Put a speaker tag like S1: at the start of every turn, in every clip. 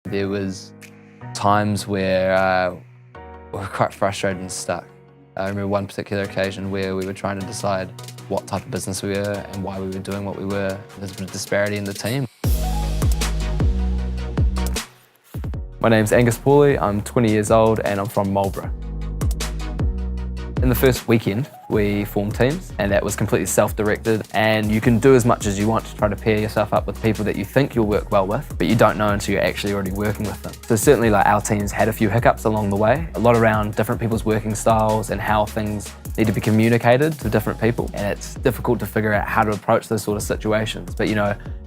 S1: There was times where we were quite frustrated and stuck. I remember one particular occasion where we were trying to decide what type of business we were and why we were doing what we were. There's a bit of disparity in the team. My name's Angus Pauley, I'm 20 years old and I'm from Marlborough. In the first weekend, we formed teams, and that was completely self-directed, and you can do as much as you want to try to pair yourself up with people that you think you'll work well with, but you don't know until you're actually already working with them. So certainly our teams had a few hiccups along the way, a lot around different people's working styles and how things need to be communicated to different people, and it's difficult to figure out how to approach those sort of situations. But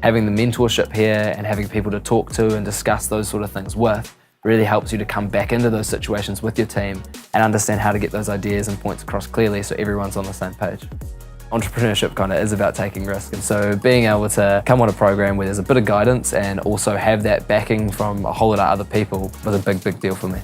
S1: having the mentorship here and having people to talk to and discuss those sort of things with really helps you to come back into those situations with your team and understand how to get those ideas and points across clearly so everyone's on the same page. Entrepreneurship kind of is about taking risks, and so being able to come on a program where there's a bit of guidance and also have that backing from a whole lot of other people was a big deal for me.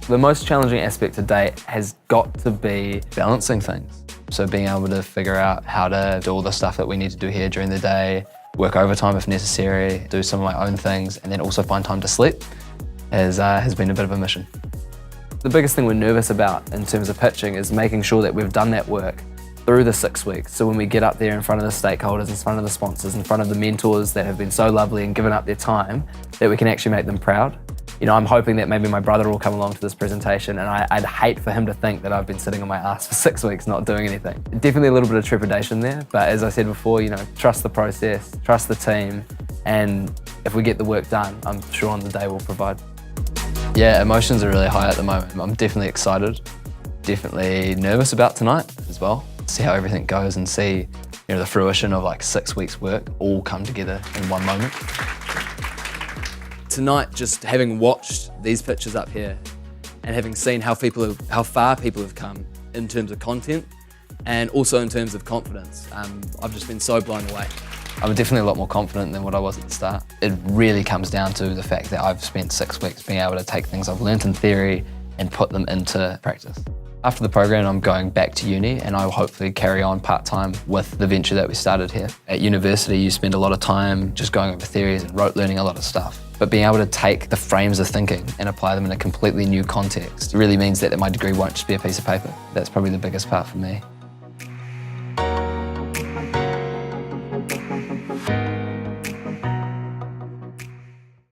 S1: The most challenging aspect to date has got to be balancing things. So being able to figure out how to do all the stuff that we need to do here during the day, work overtime if necessary, do some of my own things, and then also find time to sleep has been a bit of a mission. The biggest thing we're nervous about in terms of pitching is making sure that we've done that work through the 6 weeks. So when we get up there in front of the stakeholders, in front of the sponsors, in front of the mentors that have been so lovely and given up their time, that we can actually make them proud. I'm hoping that maybe my brother will come along to this presentation, and I'd hate for him to think that I've been sitting on my ass for 6 weeks not doing anything. Definitely a little bit of trepidation there, but as I said before, trust the process, trust the team, and if we get the work done, I'm sure on the day we'll provide. Yeah, emotions are really high at the moment. I'm definitely excited, definitely nervous about tonight as well. See how everything goes and see the fruition of 6 weeks work all come together in one moment. Tonight, just having watched these pictures up here and having seen how far people have come in terms of content and also in terms of confidence, I've just been so blown away. I'm definitely a lot more confident than what I was at the start. It really comes down to the fact that I've spent 6 weeks being able to take things I've learnt in theory and put them into practice. After the program, I'm going back to uni, and I'll hopefully carry on part-time with the venture that we started here. At university, you spend a lot of time just going over theories and rote learning a lot of stuff. But being able to take the frames of thinking and apply them in a completely new context really means that my degree won't just be a piece of paper. That's probably the biggest part for me.